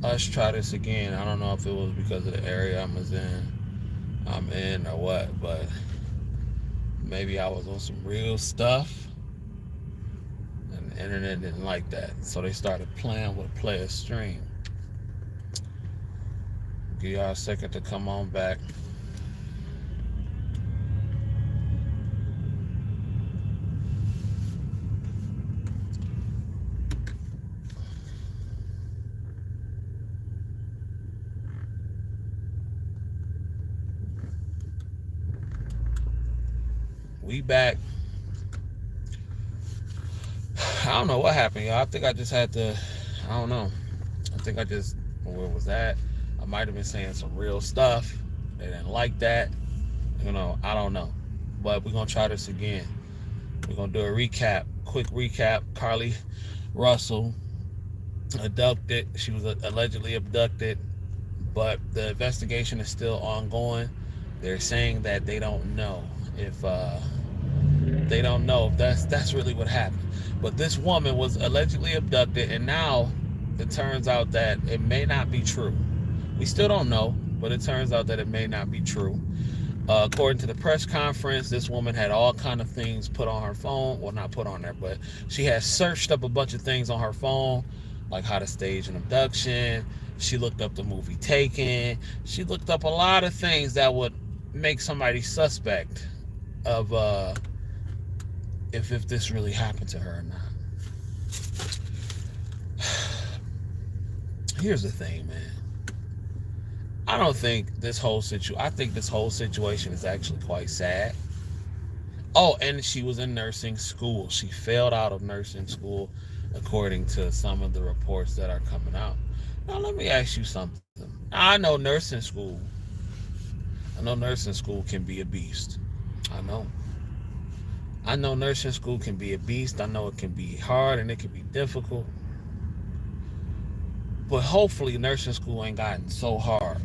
Let's try this again. I don't know if it was because of the area I'm in or what, but maybe I was on some real stuff and the internet didn't like that. So they started playing with play a stream. Give y'all a second to come on back. We back. I don't know what happened, y'all. I think I just had to. I don't know. I think I just where was that? I might have been saying some real stuff. They didn't like that. I don't know. But we're gonna try this again. We're gonna do a recap, quick recap. Carlee Russell abducted. She was allegedly abducted, but the investigation is still ongoing. They're saying that they don't know if that's really what happened. But this woman was allegedly abducted, and now it turns out that it may not be true. We still don't know, but it turns out that it may not be true. According to the press conference, this woman had all kind of things put on her phone. Well, not put on there, but she had searched up a bunch of things on her phone, like how to stage an abduction. She looked up the movie Taken. She looked up a lot of things that would make somebody suspect of if this really happened to her or not. Here's the thing, man. I think this whole situation is actually quite sad. Oh, and she was in nursing school. She failed out of nursing school, according to some of the reports that are coming out. Now, let me ask you something. I know nursing school can be a beast. I know. I know nursing school can be a beast. I know it can be hard and it can be difficult. But hopefully, nursing school ain't gotten so hard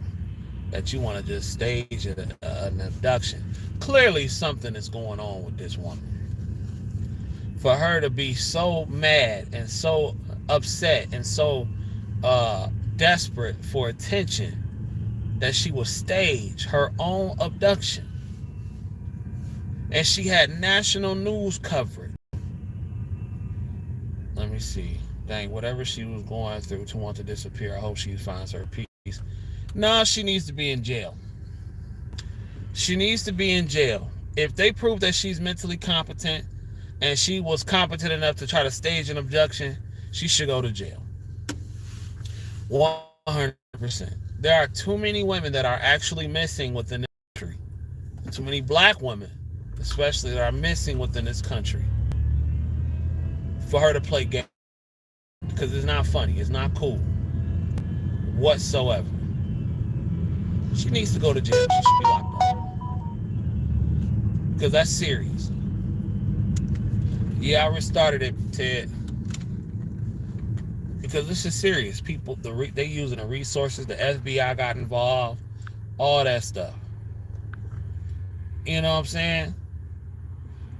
that you want to just stage an abduction. Clearly, something is going on with this woman. For her to be so mad and so upset and so desperate for attention that she would stage her own abduction. And she had national news coverage. Let me see. Dang, whatever she was going through to want to disappear, I hope she finds her peace. No, she needs to be in jail. She needs to be in jail. If they prove that she's mentally competent and she was competent enough to try to stage an abduction, she should go to jail. 100%. There are too many women that are actually missing within this country. Too many black women, especially, that are missing within this country for her to play games. Because it's not funny. It's not cool whatsoever. She needs to go to jail. She should be locked up. Because that's serious. Yeah, I restarted it, Ted. Because this is serious. People, they using the resources. The FBI got involved. All that stuff. You know what I'm saying?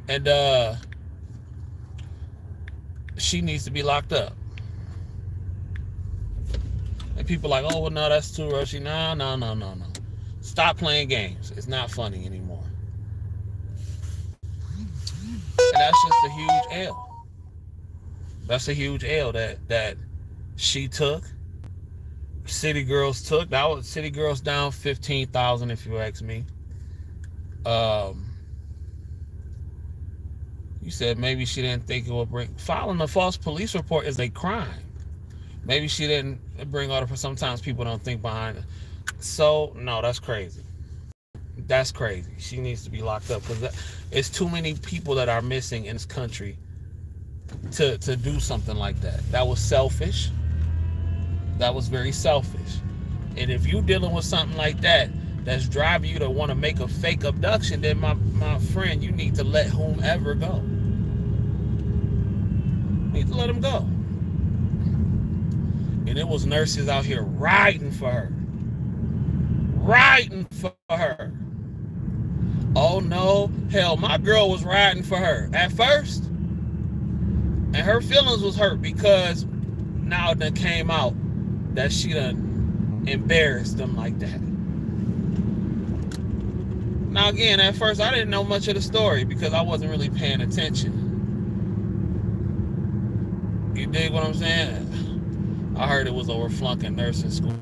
And she needs to be locked up. And people like, oh, well, no, that's too rushy. No. Stop playing games. It's not funny anymore. And that's just a huge L. That's a huge L that she took. City Girls took. That was City Girls down 15,000, if you ask me. You said maybe she didn't think it would bring. Filing a false police report is a crime. Maybe she didn't bring order for. Sometimes people don't think behind it. So no, that's crazy. That's crazy. She needs to be locked up because it's too many people that are missing in this country to do something like that. That was selfish. That was very selfish. And if you're dealing with something like that, that's driving you to want to make a fake abduction, then my friend, you need to let whomever go. You need to let them go. And it was nurses out here riding for her. Riding for her. Oh no, hell, my girl was riding for her at first. And her feelings was hurt because now it done came out that she done embarrassed them like that. Now again, at first I didn't know much of the story because I wasn't really paying attention. You dig what I'm saying? I heard it was over flunking nursing school.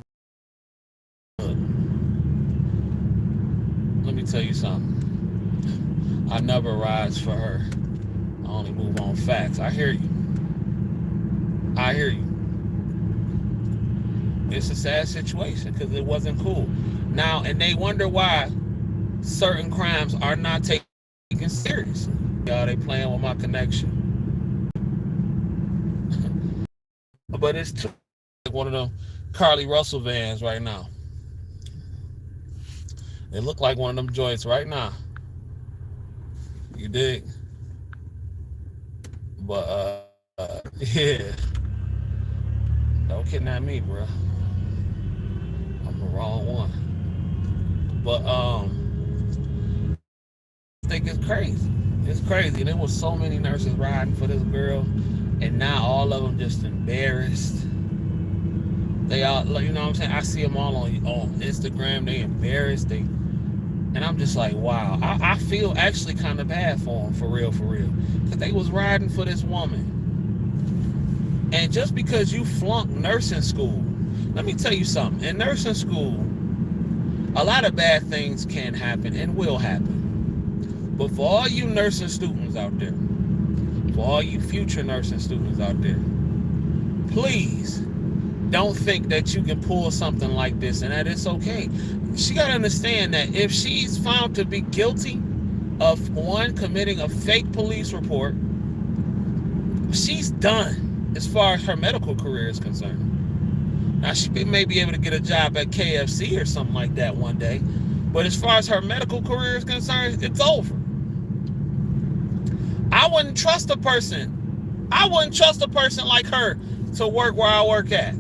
Let me tell you something. I never rise for her. I only move on facts. I hear you. I hear you. It's a sad situation because it wasn't cool. Now, and they wonder why certain crimes are not taken seriously. Y'all, they playing with my connection. But it's too like one of them Carlee Russell vans right now. They look like one of them joints right now. You dig? But yeah. Don't kidnap me, bro. I'm the wrong one. But I think it's crazy. It's crazy. There was so many nurses riding for this girl, and now all of them just embarrassed. They all, you know what I'm saying? I see them all on Instagram. They embarrassed. And I'm just like, wow. I feel actually kind of bad for them, for real, because they was riding for this woman. And just because you flunked nursing school, let me tell you something. In nursing school, a lot of bad things can happen and will happen. But for all you nursing students out there, for all you future nursing students out there, please don't think that you can pull something like this and that it's okay. She got to understand that if she's found to be guilty of, one, committing a fake police report, she's done as far as her medical career is concerned. Now, she may be able to get a job at KFC or something like that one day, but as far as her medical career is concerned, it's over. I wouldn't trust a person like her to work where I work at.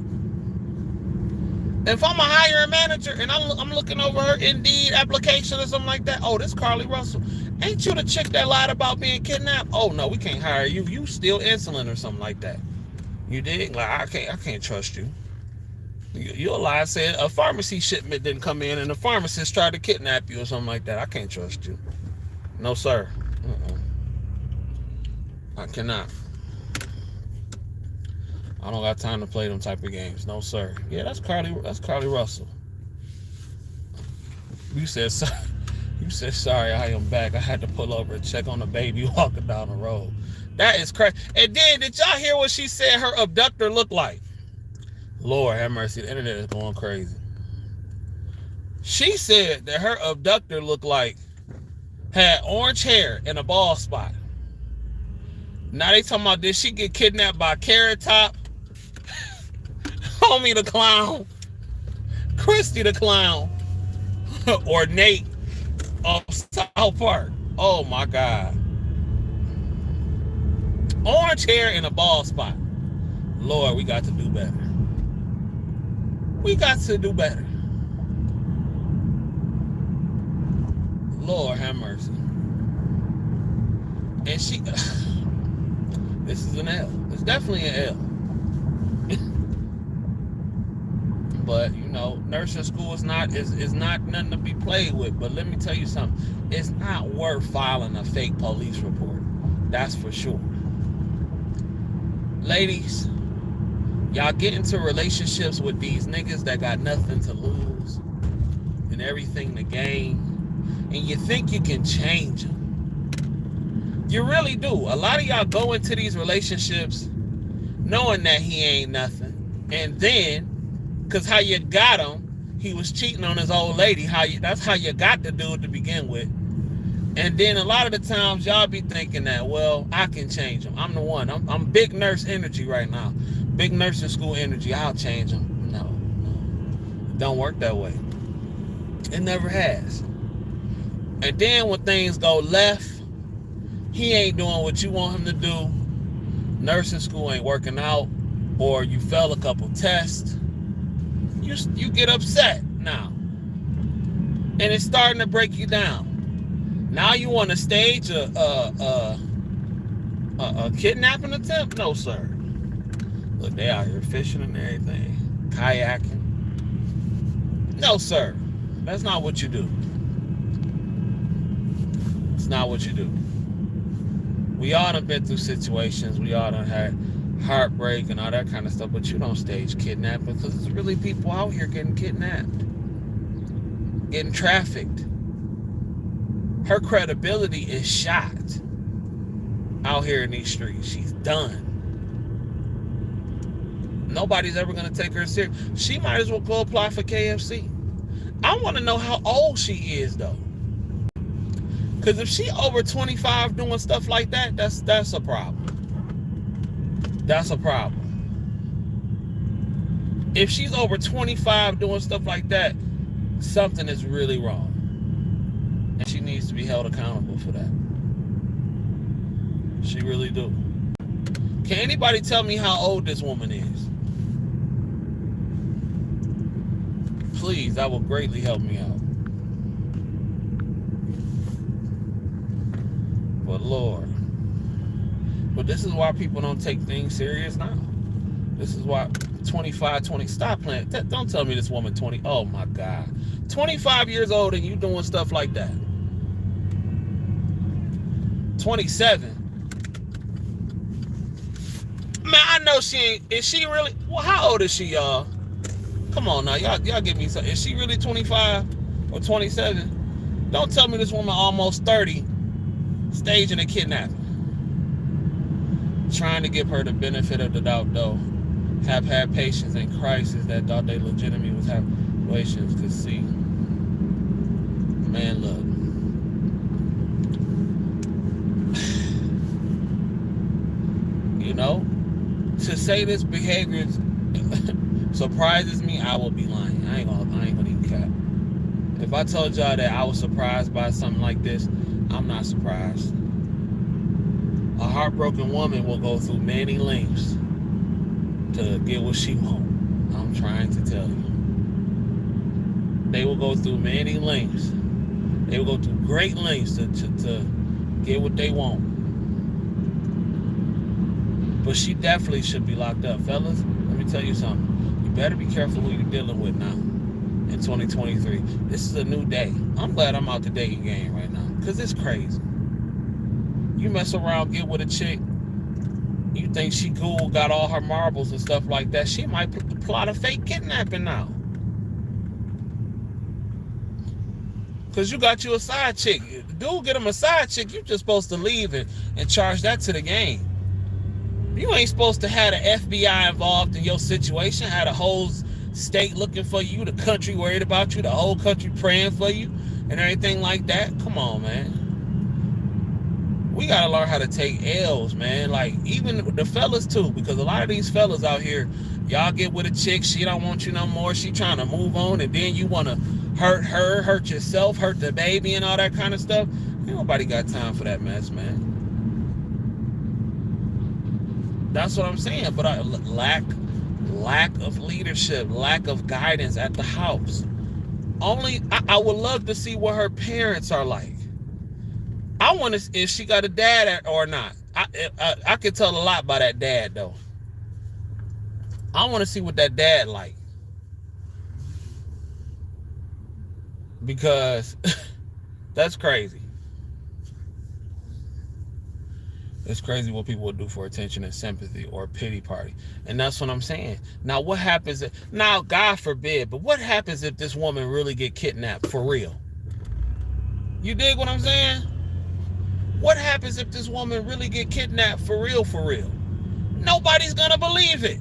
If I'm a hiring manager and I'm looking over her Indeed application or something like that, oh, this Carlee Russell. Ain't you the chick that lied about being kidnapped? Oh, no, we can't hire you. You steal insulin or something like that. You dig? Like, I can't trust you. You'll lie, said a pharmacy shipment didn't come in and the pharmacist tried to kidnap you or something like that. I can't trust you. No, sir. I cannot. I don't got time to play them type of games. No, sir. Yeah, that's Carlee Russell. You said sorry, I am back. I had to pull over and check on the baby walking down the road. That is crazy. And then, did y'all hear what she said her abductor looked like? Lord have mercy, the internet is going crazy. She said that her abductor looked like, had orange hair and a bald spot. Now they talking about, did she get kidnapped by Carrot Top? Homie the clown, Christy the clown, or Nate of South Park. Oh my God. Orange hair and a bald spot. Lord, we got to do better. We got to do better. Lord have mercy. And she, this is an L. It's definitely an L. But you know, nursing school is not nothing to be played with. But let me tell you something. It's not worth filing a fake police report. That's for sure. Ladies, y'all get into relationships with these niggas that got nothing to lose and everything to gain, and you think you can change them. You really do. A lot of y'all go into these relationships knowing that he ain't nothing, and then, because how you got him, he was cheating on his old lady. That's how you got the dude to begin with. And then a lot of the times y'all be thinking that, well, I can change him. I'm the one. I'm big nurse energy right now. Big nursing school energy. I'll change him. No. It don't work that way. It never has. And then when things go left, he ain't doing what you want him to do. Nursing school ain't working out, or you fail a couple tests. You get upset now, and it's starting to break you down. Now you want to stage a kidnapping attempt? No, sir. Look, they out here fishing and everything. kayaking. No, sir. That's not what you do. It's not what you do. We all done been through situations. We all done had heartbreak and all that kind of stuff, but you don't stage kidnapping because there's really people out here getting kidnapped, getting trafficked. Her credibility is shot out here in these streets. She's done. Nobody's ever going to take her serious. She might as well go apply for KFC. I want to know how old she is, though. Because if she over 25 doing stuff like that, that's a problem. That's a problem. If she's over 25 doing stuff like that, something is really wrong. And she needs to be held accountable for that. She really do. Can anybody tell me how old this woman is? Please, that will greatly help me out. But Lord. But this is why people don't take things serious now. This is why 25, 20, stop playing. Don't tell me this woman 20, oh my God. 25 years old and you doing stuff like that. 27. Man, I know she ain't, is she really, well, how old is she, y'all? Come on now, y'all give me some. Is she really 25 or 27? Don't tell me this woman almost 30 staging a kidnapping. Trying to give her the benefit of the doubt, though. Have had patients in crisis that thought they legitimately was having situations could see. Man, look. You know, to say this behavior surprises me, I will be lying. I ain't gonna even cap. If I told y'all that I was surprised by something like this, I'm not surprised. A heartbroken woman will go through many lengths to get what she wants. I'm trying to tell you. They will go through many lengths. They will go through great lengths to get what they want. But she definitely should be locked up. Fellas, let me tell you something. You better be careful who you're dealing with now in 2023. This is a new day. I'm glad I'm out the dating game right now because it's crazy. You mess around, get with a chick, you think she cool, got all her marbles and stuff like that, she might plot a fake kidnapping now. Because you got you a side chick. Dude, get him a side chick, you just supposed to leave and charge that to the game. You ain't supposed to have the FBI involved in your situation, have the whole state looking for you, the country worried about you, the whole country praying for you, and everything like that. Come on, man. We gotta learn how to take L's, man. Like, even the fellas too, because a lot of these fellas out here, y'all get with a chick, she don't want you no more, she trying to move on, and then you want to hurt her, hurt yourself, hurt the baby, and all that kind of stuff. Ain't nobody got time for that mess, man. That's what I'm saying. But lack of leadership, lack of guidance at the house. I would love to see what her parents are like. I want to, if she got a dad or not. I could tell a lot by that dad, though. I want to see what that dad like. Because that's crazy. It's crazy what people will do for attention and sympathy or a pity party. And that's what I'm saying. Now, what happens if, now, God forbid, but what happens if this woman really get kidnapped for real? You dig what I'm saying? What happens if this woman really get kidnapped for real, for real? Nobody's gonna believe it.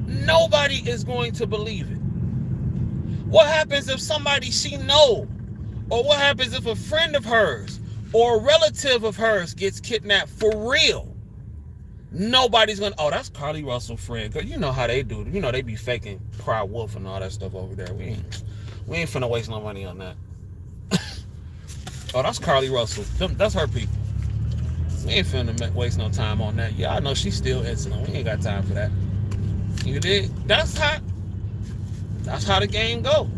Nobody is going to believe it. What happens if somebody she know? Or what happens if a friend of hers or a relative of hers gets kidnapped for real? Nobody's gonna, oh, that's Carlee Russell's friend. Cause you know how they do. You know they be faking cry wolf and all that stuff over there. We ain't finna waste no money on that. Oh, that's Carlee Russell. That's her people. We ain't finna waste no time on that. Yeah, I know she's still innocent. We ain't got time for that. You dig? That's how the game go.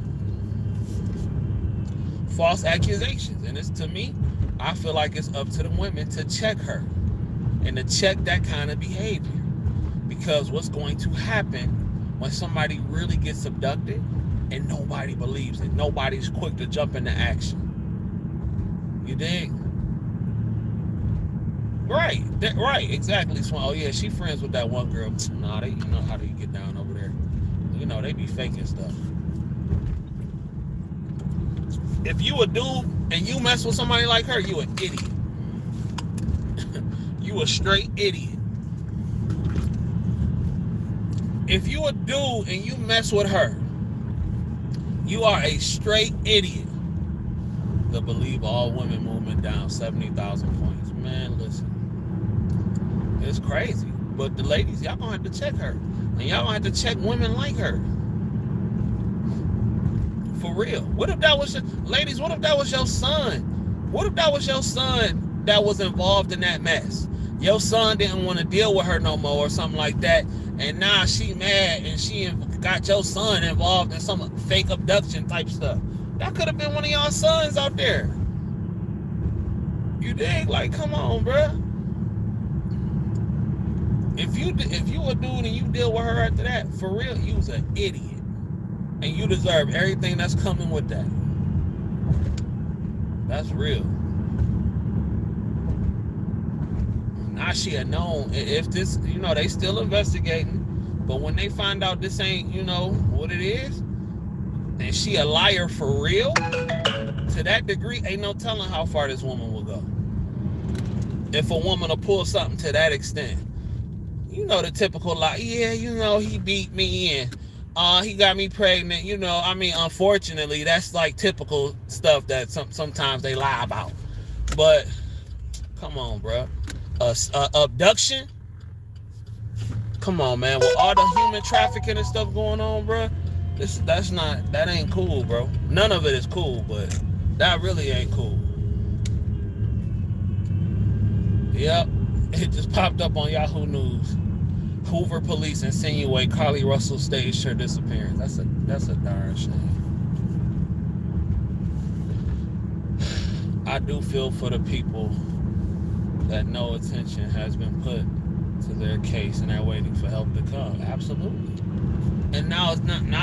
False accusations. And it's, to me, I feel like it's up to the women to check her and to check that kind of behavior. Because what's going to happen when somebody really gets abducted and nobody believes it? Nobody's quick to jump into action. You dig? Right, exactly. Oh yeah, she friends with that one girl. Nah, they, how do you get down over there? They be faking stuff. If you a dude and you mess with somebody like her, you an idiot. You a straight idiot. If you a dude and you mess with her, you are a straight idiot. The Believe All Women movement down 70,000 points. Man, listen. It's crazy. But the ladies, y'all gonna have to check her. And y'all gonna have to check women like her. For real. What if that was ladies, what if that was your son? What if that was your son that was involved in that mess? Your son didn't want to deal with her no more or something like that. And now she mad and she got your son involved in some fake abduction type stuff. That could have been one of y'all sons out there. You dig? Like, come on, bruh. If you a dude and you deal with her after that, for real, you was an idiot. And you deserve everything that's coming with that. That's real. Now she had known if this, they still investigating. But when they find out this ain't, what it is, and she a liar for real, to that degree, ain't no telling how far this woman will go. If a woman will pull something to that extent. The typical lie, yeah, he beat me and he got me pregnant, unfortunately, that's like typical stuff that sometimes they lie about. But, come on, bro. Abduction? Come on, man. With all the human trafficking and stuff going on, bro, that ain't cool, bro. None of it is cool, but that really ain't cool. Yep. It just popped up on Yahoo News. Hoover police insinuate Carlee Russell staged her disappearance. That's a darn shame. I do feel for the people that no attention has been put to their case and they're waiting for help to come. Absolutely. And now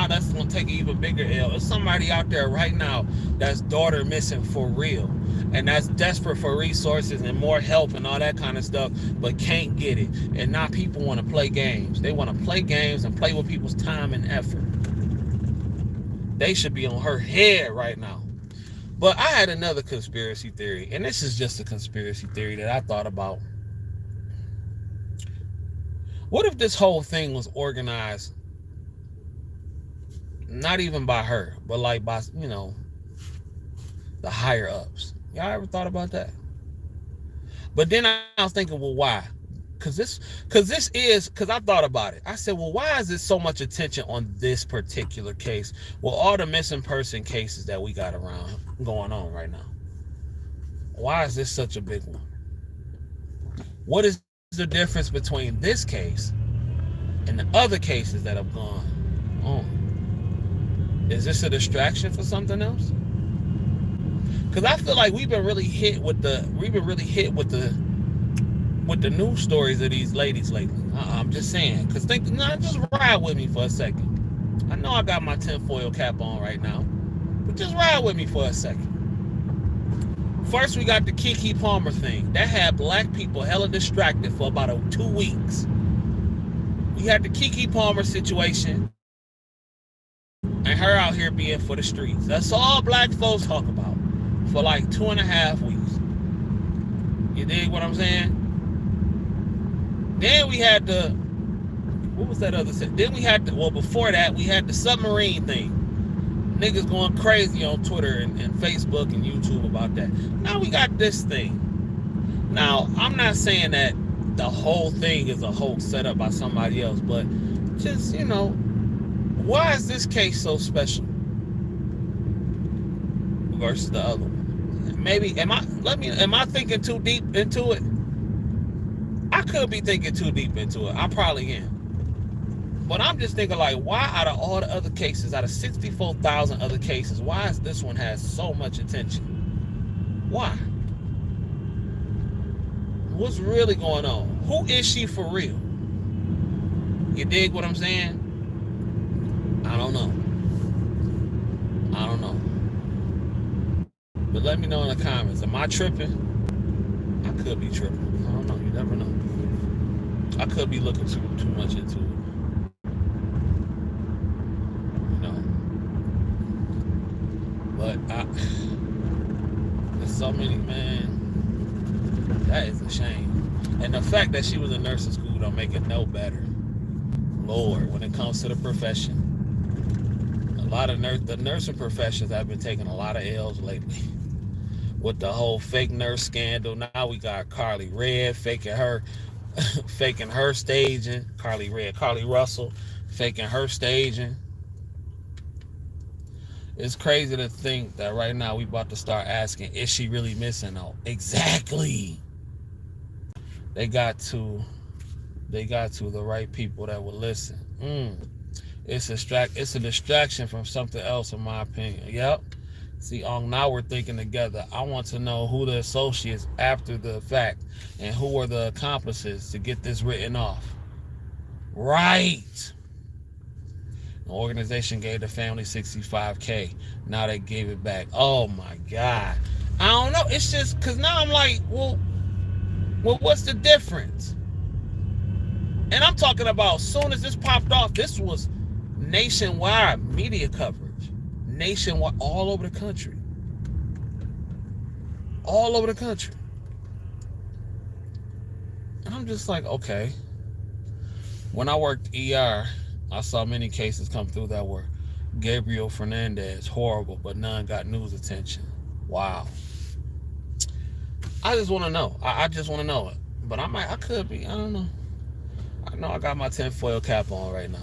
that's gonna take an even bigger L. There's somebody out there right now that's daughter missing for real. And that's desperate for resources and more help and all that kind of stuff, but can't get it. And now people want to play games. They want to play games and play with people's time and effort. They should be on her head right now. But I had another conspiracy theory, and this is just a conspiracy theory that I thought about. What if this whole thing was organized, not even by her, but like by, the higher ups? Y'all ever thought about that? But then I was thinking, well, why? Because I thought about it. I said, well, why is there so much attention on this particular case? Well, all the missing person cases that we got going on right now. Why is this such a big one? What is the difference between this case and the other cases that have gone on? Is this a distraction for something else? Because I feel like we've been really hit with the news stories of these ladies lately. I'm just saying. Because just ride with me for a second. I know I got my tinfoil cap on right now, but just ride with me for a second. First, we got the Keke Palmer thing. That had black people hella distracted for about 2 weeks. We had the Keke Palmer situation and her out here being for the streets. That's all black folks talk about for like 2.5 weeks. You dig what I'm saying? Then we had what was that other thing? Then we had before that, we had the submarine thing. Niggas going crazy on Twitter and Facebook and YouTube about that. Now we got this thing. Now, I'm not saying that the whole thing is a hoax set up by somebody else, but just, why is this case so special versus the other one? Maybe, am I thinking too deep into it? I could be thinking too deep into it. I probably am. But I'm just thinking, like, why out of all the other cases, out of 64,000 other cases, why is this one has so much attention? Why? What's really going on? Who is she for real? You dig what I'm saying? I don't know. I don't know. But let me know in the comments. Am I tripping? I could be tripping. I don't know. You never know. I could be looking too much into it. You know. But there's so many, man. That is a shame. And the fact that she was in nursing school don't make it no better. Lord, when it comes to the profession. A lot of the nursing professions have been taking a lot of L's lately. With the whole fake nurse scandal. Now we got Carlee Red faking her staging. Carlee Russell faking her staging. It's crazy to think that right now we about to start asking, is she really missing? No, exactly. They got to the right people that will listen. It's a distraction from something else, in my opinion. Yep. See, now we're thinking together. I want to know who the associates after the fact and who are the accomplices to get this written off. Right. The organization gave the family $65K. Now they gave it back. Oh my God. I don't know. It's just because now I'm like, well, what's the difference? And I'm talking about as soon as this popped off, this was nationwide media coverage. Nationwide, all over the country. All over the country. And I'm just like, okay. When I worked ER, I saw many cases come through that were Gabriel Fernandez, horrible, but none got news attention. Wow. I just want to know. I just want to know it. But I could be, I don't know. I know I got my tinfoil cap on right now.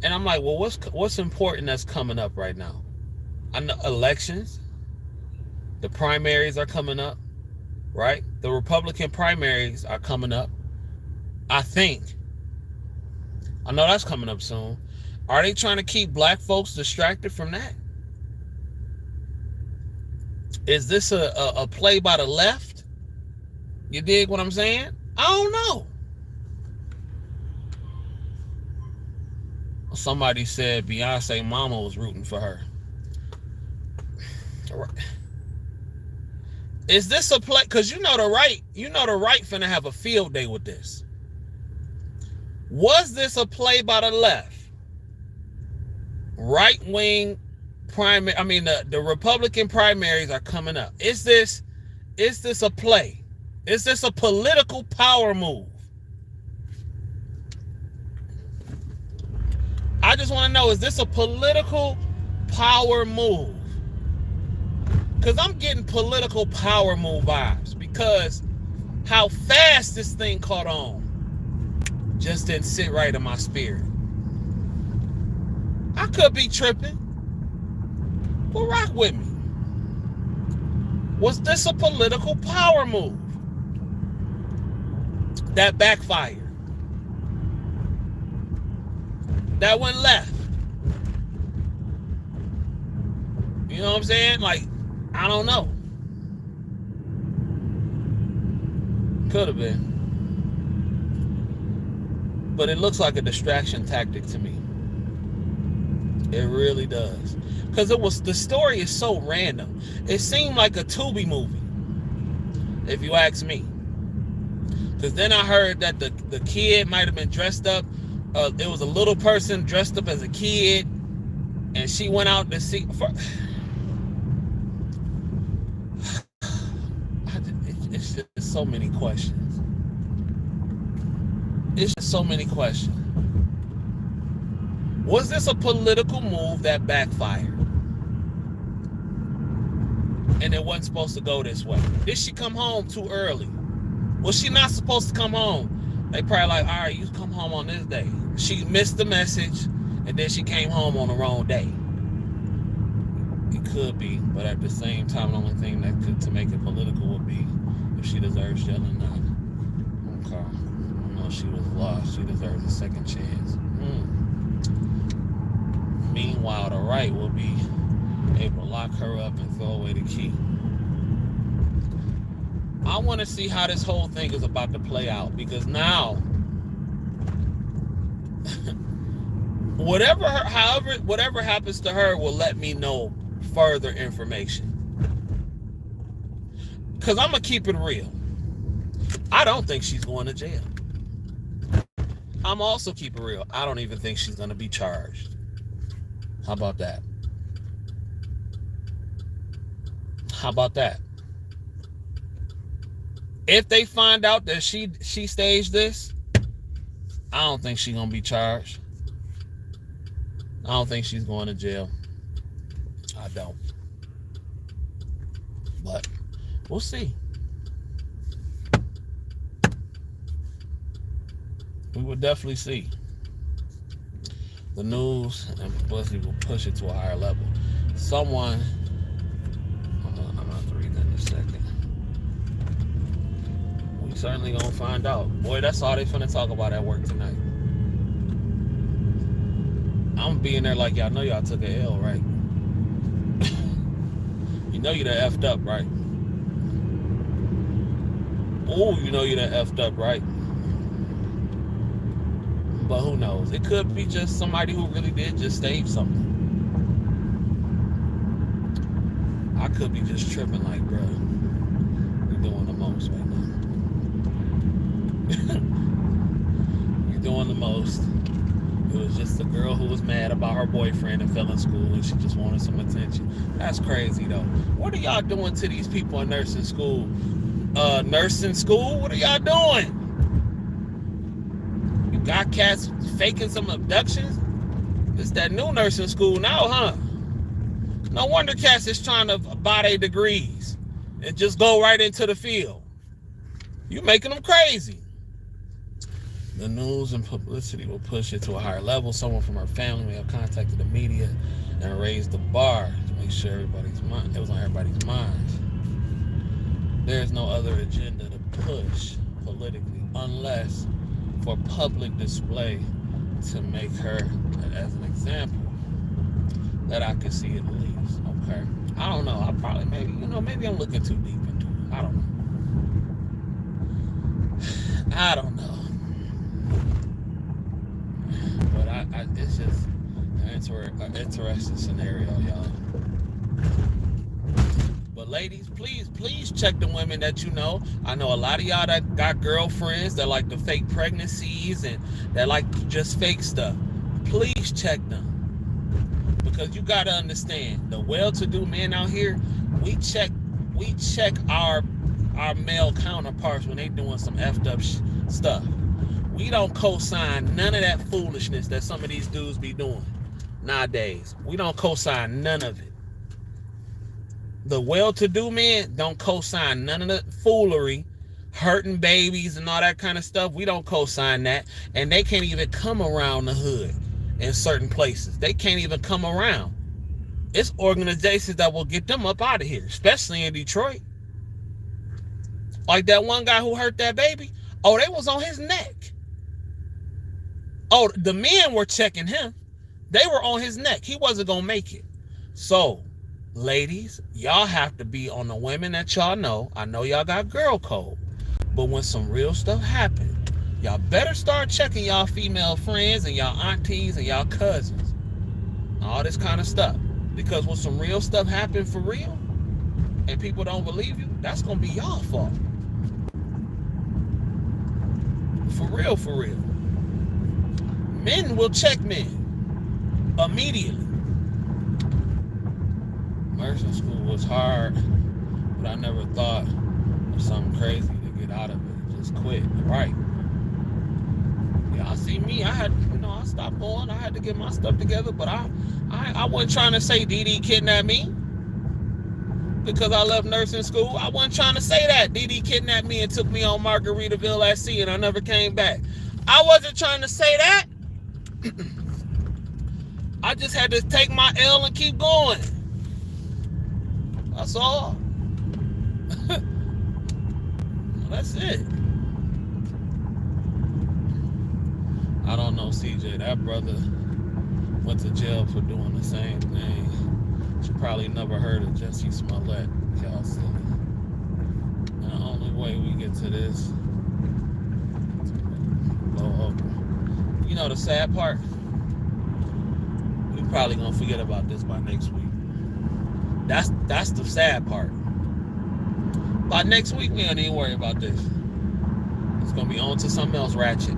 And I'm like, well, what's important that's coming up right now? I know elections. The primaries are coming up, right? The Republican primaries are coming up. I think. I know that's coming up soon. Are they trying to keep black folks distracted from that? Is this a play by the left? You dig what I'm saying? I don't know. Somebody said Beyonce mama was rooting for her. Is this a play? Because you know the right finna have a field day with this. Was this a play by the left? Right wing primary. I mean the Republican primaries are coming up. Is this a play? Is this a political power move? I just want to know, is this a political power move? Because I'm getting political power move vibes, because how fast this thing caught on just didn't sit right in my spirit. I could be tripping. Well, rock with me. Was this a political power move that backfired? That went left? You know what I'm saying? Like, I don't know. Could have been. But it looks like a distraction tactic to me. It really does. Because the story is so random. It seemed like a Tubi movie, if you ask me. Because then I heard that the kid might have been dressed up. It was a little person dressed up as a kid, and she went out to see. It's just so many questions. It's just so many questions. Was this a political move that backfired? And it wasn't supposed to go this way. Did she come home too early? Was she not supposed to come home? They probably like, all right, you come home on this day. She missed the message, and then she came home on the wrong day. It could be, but at the same time, the only thing that could to make it political would be if she deserves jail or not. Okay. No, she was lost. She deserves a second chance. Meanwhile, the right will be able to lock her up and throw away the key. I want to see how this whole thing is about to play out, because now, whatever happens to her will let me know further information. Because I'm going to keep it real. I don't think she's going to jail. I'm also keep it real. I don't even think she's going to be charged. How about that? How about that? If they find out that she staged this, I don't think she's going to be charged. I don't think she's going to jail. I don't. But we'll see. We will definitely see. The news and publicity will push it to a higher level. Someone, I'm going to have to read that in a second. We certainly going to find out. Boy, that's all they finna talk about at work tonight. I'm being there like, y'all know y'all took a L, right? You know you done effed up, right? Oh, you know you done effed up, right? But who knows? It could be just somebody who really did just stage something. I could be just tripping like, bro, you're doing the most right now. You're doing the most. It was just a girl who was mad about her boyfriend and fell in school and she just wanted some attention. That's crazy, though. What are y'all doing to these people in nursing school? Nursing school? What are y'all doing? You got cats faking some abductions? It's that new nursing school now, huh? No wonder cats is trying to buy their degrees and just go right into the field. You making them crazy. The news and publicity will push it to a higher level. Someone from her family may have contacted the media and raised the bar to make sure it was on everybody's minds. There's no other agenda to push politically unless for public display to make her as an example that I can see at least. Okay. I don't know. Maybe I'm looking too deep into it. I don't know. But it's just an interesting scenario, y'all. But ladies, please check the women that you know. I know a lot of y'all that got girlfriends that like to fake pregnancies and that like to just fake stuff. Please check them. Because you got to understand, the well-to-do men out here, we check our male counterparts when they doing some effed up stuff. We don't co-sign none of that foolishness that some of these dudes be doing nowadays. We don't co-sign none of it. The well-to-do men don't co-sign none of the foolery, hurting babies and all that kind of stuff. We don't co-sign that. And they can't even come around the hood in certain places. They can't even come around. It's organizations that will get them up out of here, especially in Detroit. Like that one guy who hurt that baby. Oh, they was on his neck. Oh, the men were checking him. They were on his neck. He wasn't going to make it. So, ladies, y'all have to be on the women that y'all know. I know y'all got girl code. But when some real stuff happens, y'all better start checking y'all female friends and y'all aunties and y'all cousins. All this kind of stuff. Because when some real stuff happens for real, and people don't believe you, that's going to be y'all fault. For real, for real. Men will check men immediately. Nursing school was hard, but I never thought of something crazy to get out of it. Just quit. Right. Y'all see me, I stopped going. I had to get my stuff together, but I wasn't trying to say DD kidnapped me because I left nursing school. I wasn't trying to say that DD kidnapped me and took me on Margaritaville at sea and I never came back. I wasn't trying to say that. I just had to take my L and keep going. That's all. That's it. I don't know, CJ. That brother went to jail for doing the same thing. She probably never heard of Jesse Smollett. Y'all silly. And the only way we get to this. Oh, you know the sad part? We probably gonna forget about this by next week. That's the sad part. By next week, we don't even worry about this. It's gonna be on to something else ratchet.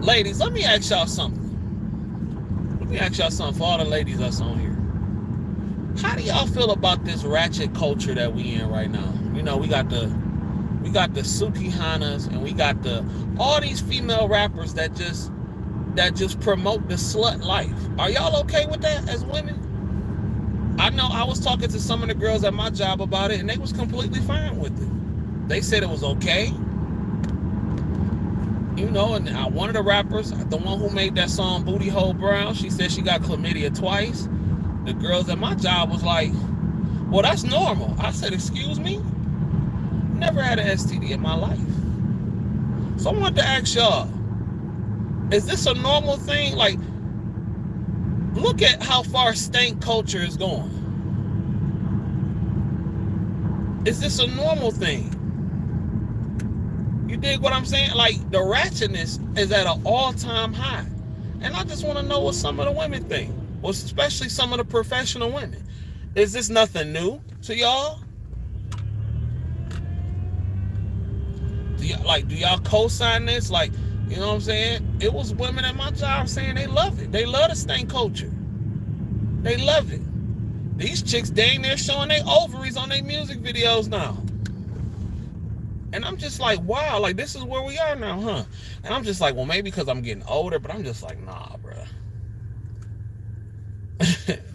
Ladies, let me ask y'all something. Let me ask y'all something for all the ladies that's on here. How do y'all feel about this ratchet culture that we in right now? You know, we got the Sukihanas and we got all these female rappers that just promote the slut life. Are y'all okay with that as women? I know I was talking to some of the girls at my job about it and they was completely fine with it. They said it was okay. You know, and one of the rappers, the one who made that song Booty Hole Brown, she said she got chlamydia twice. The girls at my job was like, well, that's normal. I said, excuse me? Never had an STD in my life. So I wanted to ask y'all, is this a normal thing? Like, look at how far stank culture is going. Is this a normal thing? You dig what I'm saying? Like, the ratchetness is at an all-time high. And I just want to know what some of the women think. Well, especially some of the professional women. Is this nothing new to y'all? Do y'all co-sign this? Like, you know what I'm saying? It was women at my job saying they love it. They love the stank culture. They love it. These chicks dang near showing their ovaries on their music videos now. And I'm just like, wow, like this is where we are now, huh? And I'm just like, well, maybe because I'm getting older, but I'm just like, nah, bro.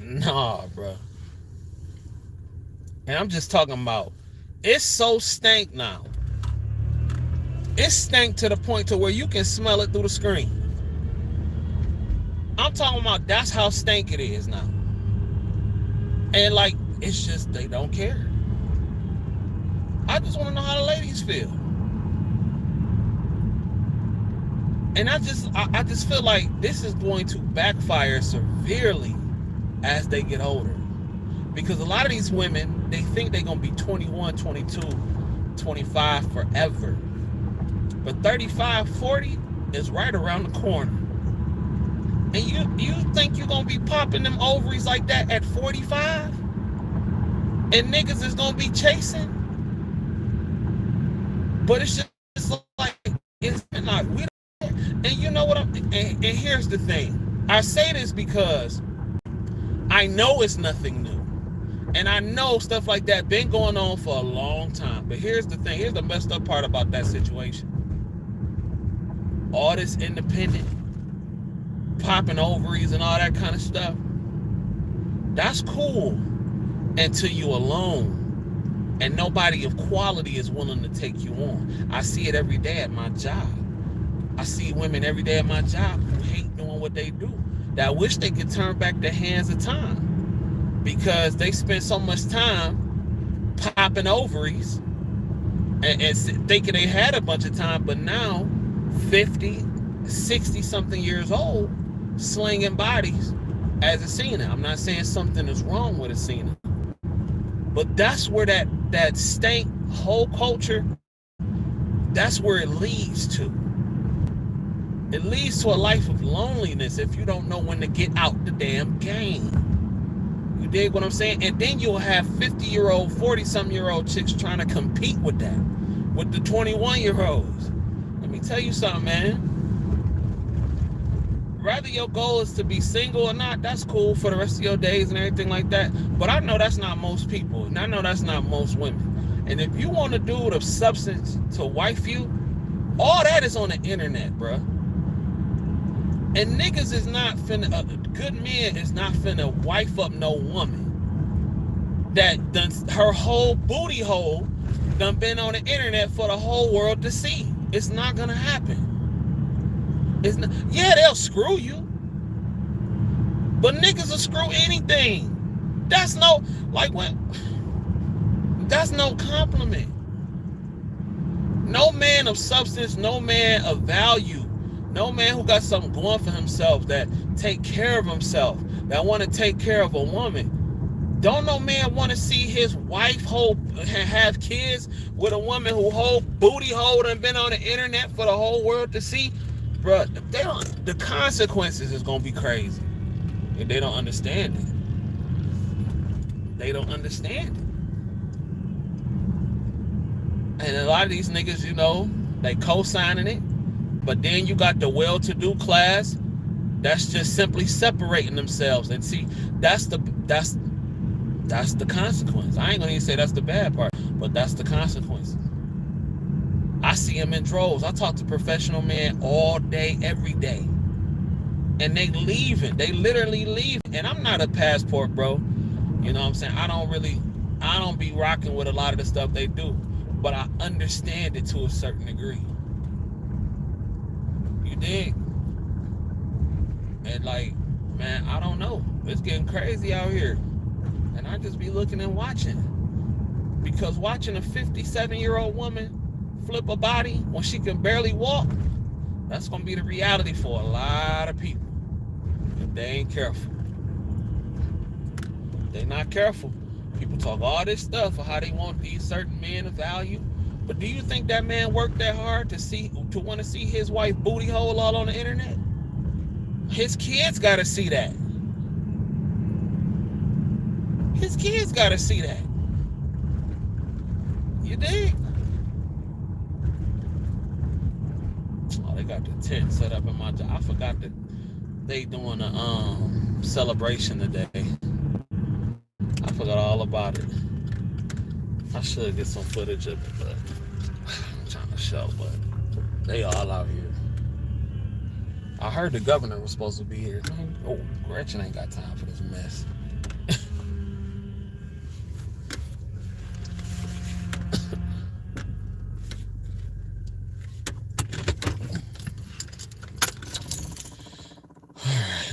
Nah, bro. And I'm just talking about, it's so stank now. It's stank to the point to where you can smell it through the screen. I'm talking about that's how stank it is now. And like, it's just, they don't care. I just want to know how the ladies feel. And I just feel like this is going to backfire severely as they get older. Because a lot of these women, they think they're going to be 21, 22, 25 forever. But 35, 40 is right around the corner. And you think you're going to be popping them ovaries like that at 45? And niggas is going to be chasing? But it's just like, it's not, we don't. And you know what and here's the thing. I say this because I know it's nothing new. And I know stuff like that been going on for a long time. But here's the thing. Here's the messed up part about that situation. All this independent, popping ovaries and all that kind of stuff, that's cool until you alone and nobody of quality is willing to take you on. I see it every day at my job. I see women every day at my job who hate doing what they do, that wish they could turn back the hands of time because they spent so much time popping ovaries and thinking they had a bunch of time, but now 50, 60 something years old, slinging bodies as a singer. I'm not saying something is wrong with a singer, but that's where that stank whole culture, that's where it leads to. It leads to a life of loneliness if you don't know when to get out the damn game. You dig what I'm saying? And then you'll have 50-year-old, 40-something-year-old chicks trying to compete with that, with the 21-year-olds. Let me tell you something, man. Whether your goal is to be single or not, that's cool for the rest of your days and everything like that. But I know that's not most people. And I know that's not most women. And if you want a dude of substance to wife you, all that is on the internet, bruh. And niggas is not finna, good men is not finna wife up no woman that done, her whole booty hole done been on the internet for the whole world to see. It's not gonna happen. It's not, yeah, they'll screw you, but niggas will screw anything. That's no, like what? That's no compliment. No man of substance, no man of value, no man who got something going for himself, that take care of himself, that want to take care of a woman, Don't no man want to see his wife have kids with a woman who whole booty hole and been on the internet for the whole world to see? Bruh, the consequences is gonna be crazy. And they don't understand it. They don't understand it. And a lot of these niggas, they co-signing it. But then you got the well-to-do class that's just simply separating themselves. And see, that's the consequence. I ain't gonna even say that's the bad part, but that's the consequence. I see them in droves. I talk to professional men all day, every day. And they leaving. They literally leaving. And I'm not a passport, bro. You know what I'm saying? I don't be rocking with a lot of the stuff they do. But I understand it to a certain degree. You dig? And like, man, I don't know. It's getting crazy out here. And I just be looking and watching. Because watching a 57-year-old woman flip a body when she can barely walk, that's going to be the reality for a lot of people. If they ain't careful. If they not careful. People talk all this stuff of how they want these certain men of value. But do you think that man worked that hard to want to see his wife booty hole all on the internet? His kids got to see that. His kids got to see that. You dig? Oh, they got the tent set up in my job. I forgot that they doing a celebration today. I forgot all about it. I should get some footage of it, but I'm trying to show, but they all out here. I heard the governor was supposed to be here. Oh, Gretchen ain't got time for this mess.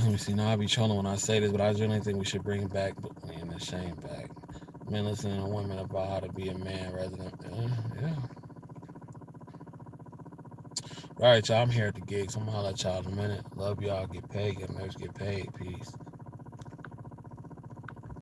Let me see. Now I be trolling when I say this, but I generally think we should bring back and the shame back. Men listening to women about how to be a man rather than yeah. All right, y'all. I'm here at the gig, so I'm gonna holler at y'all in a minute. Love y'all. Get paid. Get nerves. Get paid. Peace.